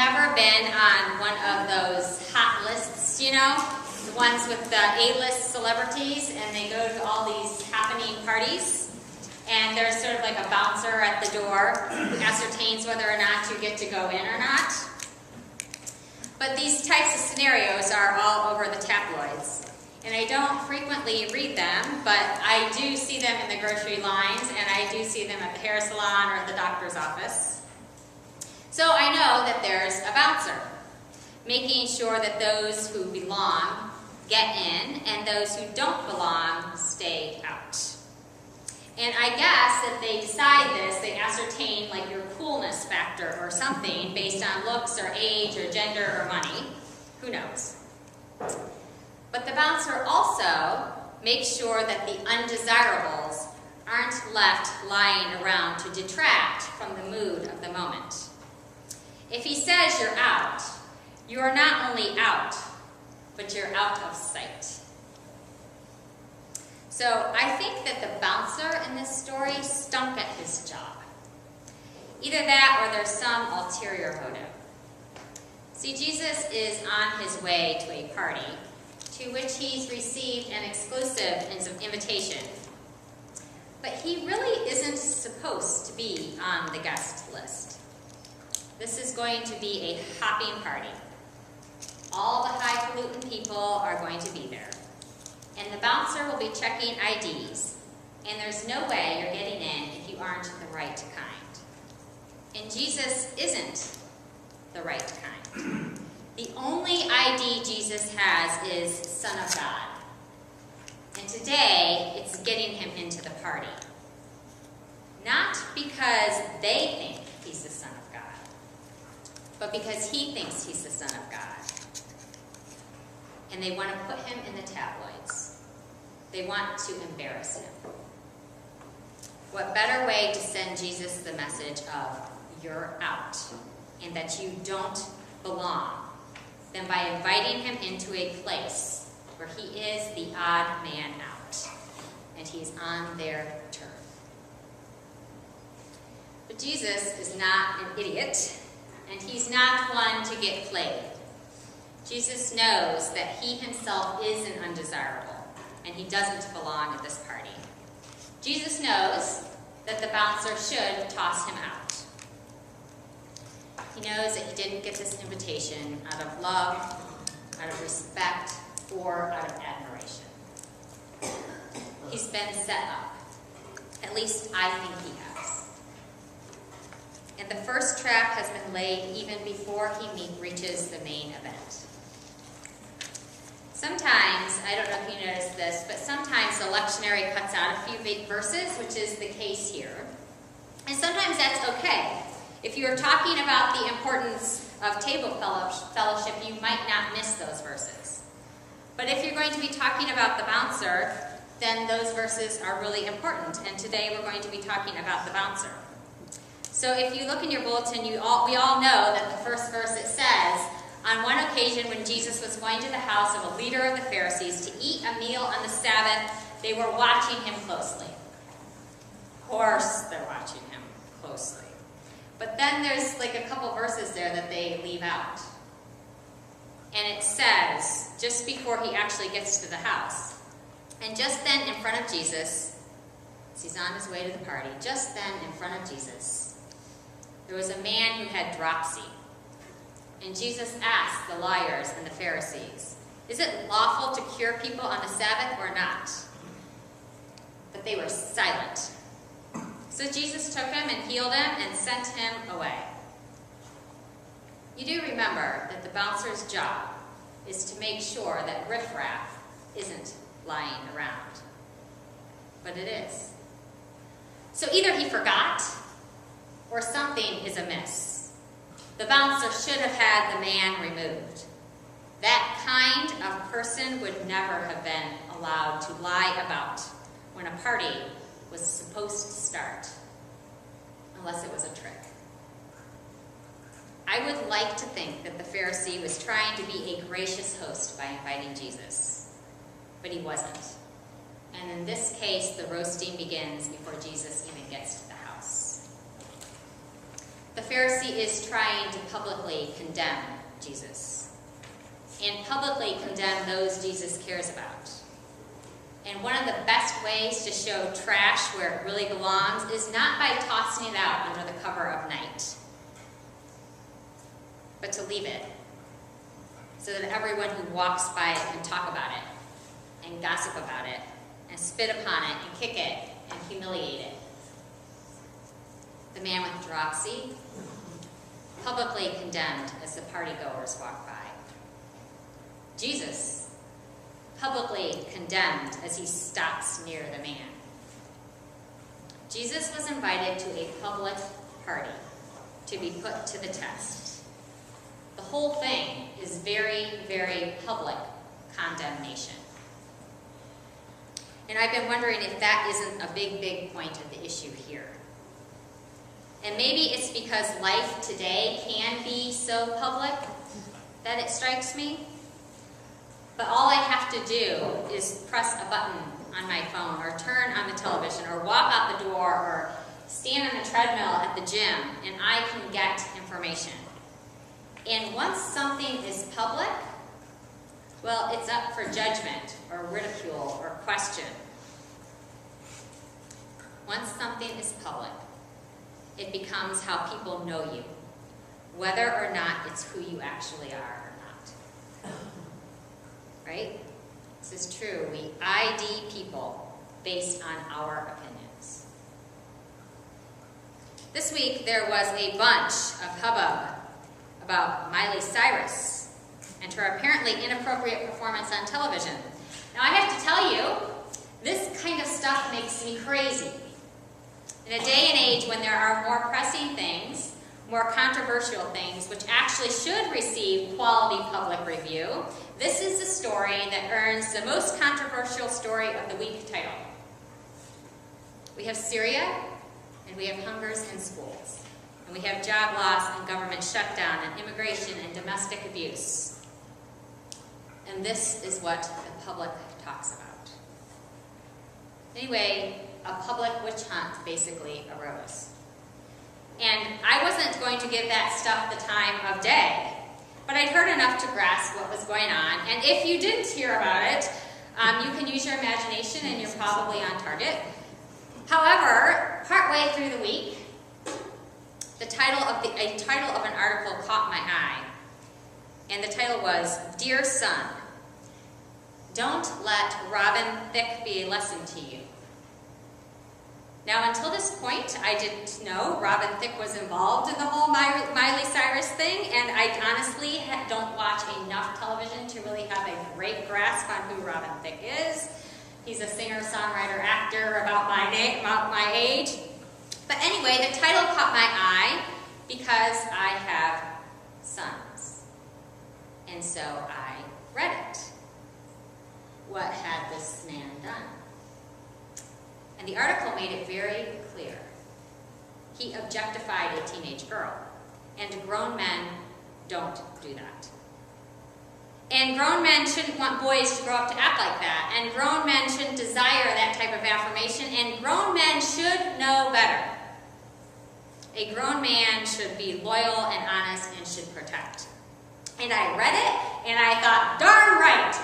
never been on one of those hot lists, you know, the ones with the A-list celebrities, and they go to all these happening parties, and there's sort of like a bouncer at the door who ascertains whether or not you get to go in or not. But these types of scenarios are all over the tabloids. And I don't frequently read them, but I do see them in the grocery lines, and I do see them at the hair salon or at the doctor's office. So I know that there's a bouncer, making sure that those who belong get in, and those who don't belong stay out. And I guess that they decide this, they ascertain like your coolness factor or something based on looks or age or gender or money. Who knows? But the bouncer also makes sure that the undesirables aren't left lying around to detract from the mood of the moment. If he says you're out, you are not only out, but you're out of sight. So I think that the bouncer in this story stunk at his job. Either that or there's some ulterior motive. See, Jesus is on his way to a party to which he's received an exclusive invitation. But he really isn't supposed to be on the guest list. This is going to be a hopping party. All the highfalutin people are going to be there. And the bouncer will be checking IDs. And there's no way you're getting in if you aren't the right kind. And Jesus isn't the right kind. The only ID Jesus has is Son of God. And today, it's getting him into the party. Not because they think he's the Son of God, but because he thinks he's the Son of God. And they want to put him in the tabloids. They want to embarrass him. What better way to send Jesus the message of, you're out, and that you don't belong, than by inviting him into a place where he is the odd man out, and he's on their turf. But Jesus is not an idiot, and he's not one to get played. Jesus knows that he himself is an undesirable, and he doesn't belong at this party. Jesus knows that the bouncer should toss him out. He knows that he didn't get this invitation out of love, out of respect, or out of admiration. He's been set up. At least I think he has. And the first trap has been laid even before he reaches the main event. Sometimes, I don't know if you noticed this, but sometimes the lectionary cuts out a few verses, which is the case here. And sometimes that's okay. If you're talking about the importance of table fellowship, you might not miss those verses. But if you're going to be talking about the bouncer, then those verses are really important. And today we're going to be talking about the bouncer. So if you look in your bulletin, we all know that the first verse, it says, on one occasion when Jesus was going to the house of a leader of the Pharisees to eat a meal on the Sabbath, they were watching him closely. Of course they're watching him closely. But then there's like a couple verses there that they leave out. And it says, just before he actually gets to the house, and just then in front of Jesus, as he's on his way to the party, just then in front of Jesus, there was a man who had dropsy. And Jesus asked the lawyers and the Pharisees, is it lawful to cure people on the Sabbath or not? But they were silent. So Jesus took him and healed him and sent him away. You do remember that the bouncer's job is to make sure that riffraff isn't lying around. But it is. So either he forgot or something is amiss. The bouncer should have had the man removed. That kind of person would never have been allowed to lie about when a party was supposed to start, unless it was a trick. I would like to think that the Pharisee was trying to be a gracious host by inviting Jesus, but he wasn't. And in this case, the roasting begins before Jesus even gets to the house. The Pharisee is trying to publicly condemn Jesus and publicly condemn those Jesus cares about. And one of the best ways to show trash where it really belongs is not by tossing it out under the cover of night, but to leave it so that everyone who walks by it can talk about it and gossip about it and spit upon it and kick it and humiliate it. The man with dropsy, publicly condemned as the partygoers walk by. Jesus, publicly condemned as he stops near the man. Jesus was invited to a public party to be put to the test. The whole thing is very, very public condemnation. And I've been wondering if that isn't a big, big point of the issue here. And maybe it's because life today can be so public that it strikes me. But all I have to do is press a button on my phone or turn on the television or walk out the door or stand on a treadmill at the gym and I can get information. And once something is public, well, it's up for judgment or ridicule or question. Once something is public, it becomes how people know you, whether or not it's who you actually are or not. Right? This is true. We ID people based on our opinions. This week there was a bunch of hubbub about Miley Cyrus and her apparently inappropriate performance on television. Now I have to tell you, this kind of stuff makes me crazy. In a day and age when there are more pressing things, more controversial things, which actually should receive quality public review, this is the story that earns the most controversial story of the week title. We have Syria, and we have hungers in schools, and we have job loss and government shutdown and immigration and domestic abuse. And this is what the public talks about. Anyway, a public witch hunt basically arose. And I wasn't going to give that stuff the time of day, but I'd heard enough to grasp what was going on. And if you didn't hear about it, you can use your imagination and you're probably on target. However, partway through the week, a title of an article caught my eye. And the title was, Dear Son, Don't Let Robin Thicke Be a Lesson to You. Now, until this point, I didn't know Robin Thicke was involved in the whole Miley Cyrus thing, and I honestly don't watch enough television to really have a great grasp on who Robin Thicke is. He's a singer, songwriter, actor about my age. But anyway, the title caught my eye because I have sons. And so I read it. What had this man done? And the article made it very clear. He objectified a teenage girl. And grown men don't do that. And grown men shouldn't want boys to grow up to act like that. And grown men shouldn't desire that type of affirmation. And grown men should know better. A grown man should be loyal and honest and should protect. And I read it and I thought, darn right,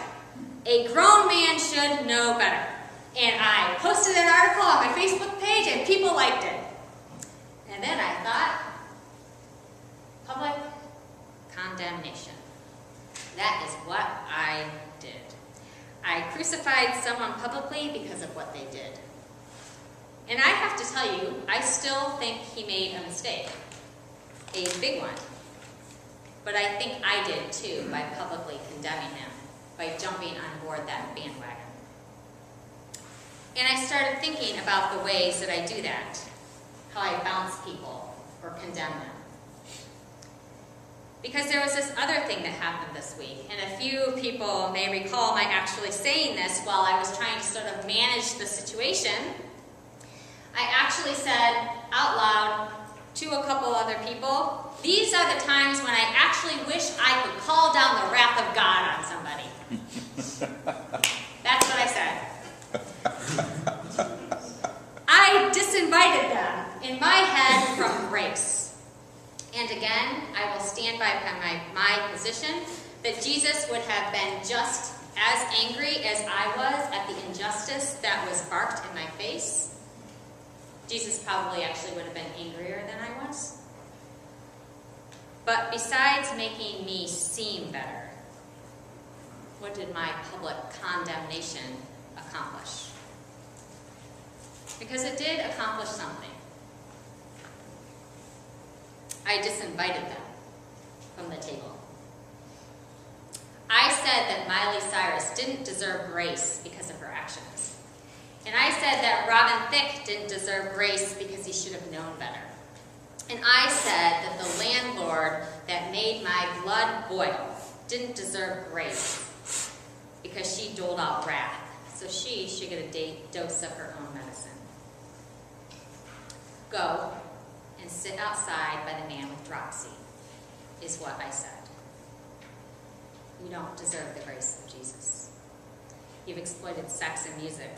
a grown man should know better. And I posted an article on my Facebook page and people liked it. And then I thought, public condemnation. That is what I did. I crucified someone publicly because of what they did. And I have to tell you, I still think he made a mistake. A big one. But I think I did too by publicly condemning him, by jumping on board that bandwagon. And I started thinking about the ways that I do that, how I bounce people or condemn them. Because there was this other thing that happened this week, and a few people may recall my actually saying this while I was trying to sort of manage the situation. I actually said out loud to a couple other people, these are the times when I actually wish I could call down the wrath of God on somebody. That's what I said. I disinvited them in my head from grace. I will stand by my position that Jesus would have been just as angry as I was at the injustice that was barked in my face. Jesus probably actually would have been angrier than I was. But besides making me seem better, what did my public condemnation accomplish? Because it did accomplish something. I disinvited them from the table. I said that Miley Cyrus didn't deserve grace because of her actions. And I said that Robin Thicke didn't deserve grace because he should have known better. And I said that the landlord that made my blood boil didn't deserve grace because she doled out wrath. So she should get a dose of her own medicine. Go and sit outside by the man with dropsy, is what I said. You don't deserve the grace of Jesus. You've exploited sex and music,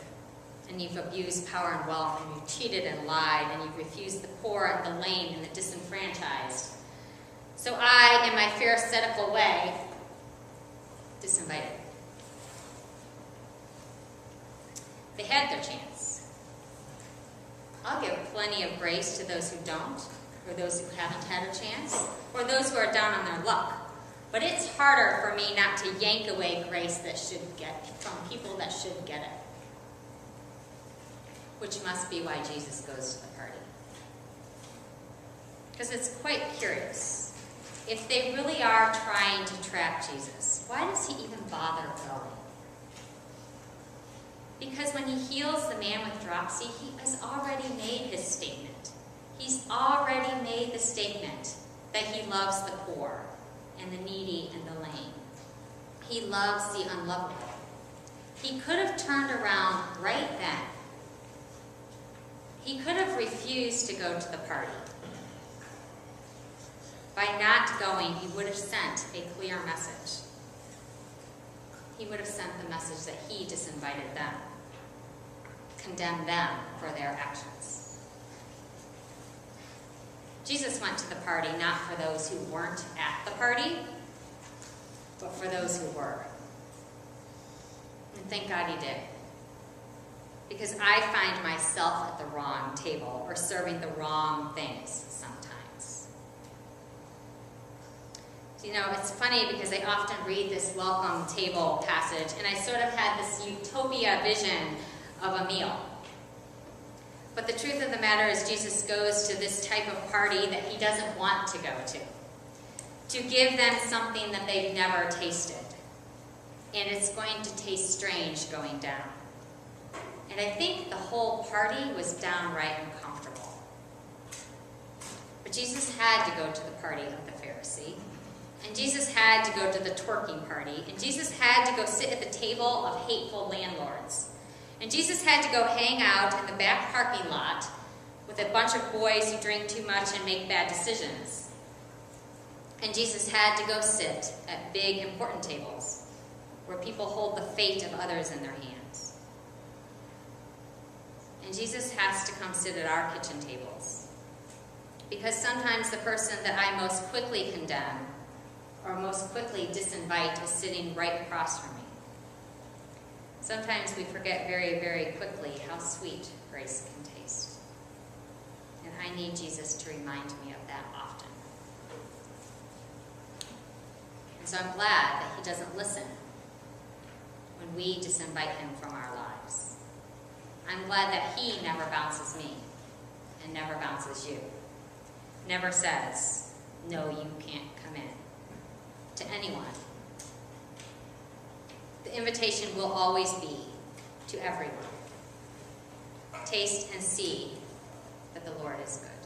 and you've abused power and wealth, and you've cheated and lied, and you've refused the poor and the lame and the disenfranchised. So I, in my pharisaical way, disinvited. They had their chance. I'll give plenty of grace to those who don't, or those who haven't had a chance, or those who are down on their luck. But it's harder for me not to yank away grace that should get from people that should get it. Which must be why Jesus goes to the party. Because it's quite curious. If they really are trying to trap Jesus, why does he even bother going? Because when he heals the man with dropsy, he has already made his statement. He's already made the statement that he loves the poor and the needy and the lame. He loves the unlovable. He could have turned around right then. He could have refused to go to the party. By not going, he would have sent a clear message. He would have sent the message that he disinvited them, condemned them for their actions. Jesus went to the party not for those who weren't at the party, but for those who were. And thank God he did. Because I find myself at the wrong table or serving the wrong things sometimes. You know, it's funny because I often read this welcome table passage and I sort of had this utopia vision of a meal. But the truth of the matter is Jesus goes to this type of party that he doesn't want to go to give them something that they've never tasted. And it's going to taste strange going down. And I think the whole party was downright uncomfortable. But Jesus had to go to the party of the Pharisee. And Jesus had to go to the twerking party. And Jesus had to go sit at the table of hateful landlords. And Jesus had to go hang out in the back parking lot with a bunch of boys who drink too much and make bad decisions. And Jesus had to go sit at big, important tables where people hold the fate of others in their hands. And Jesus has to come sit at our kitchen tables. Because sometimes the person that I most quickly condemn or most quickly disinvite is sitting right across from me. Sometimes we forget very, very quickly how sweet grace can taste. And I need Jesus to remind me of that often. And so I'm glad that he doesn't listen when we disinvite him from our lives. I'm glad that he never bounces me and never bounces you. Never says, no, you can't come in to anyone. The invitation will always be to everyone. Taste and see that the Lord is good.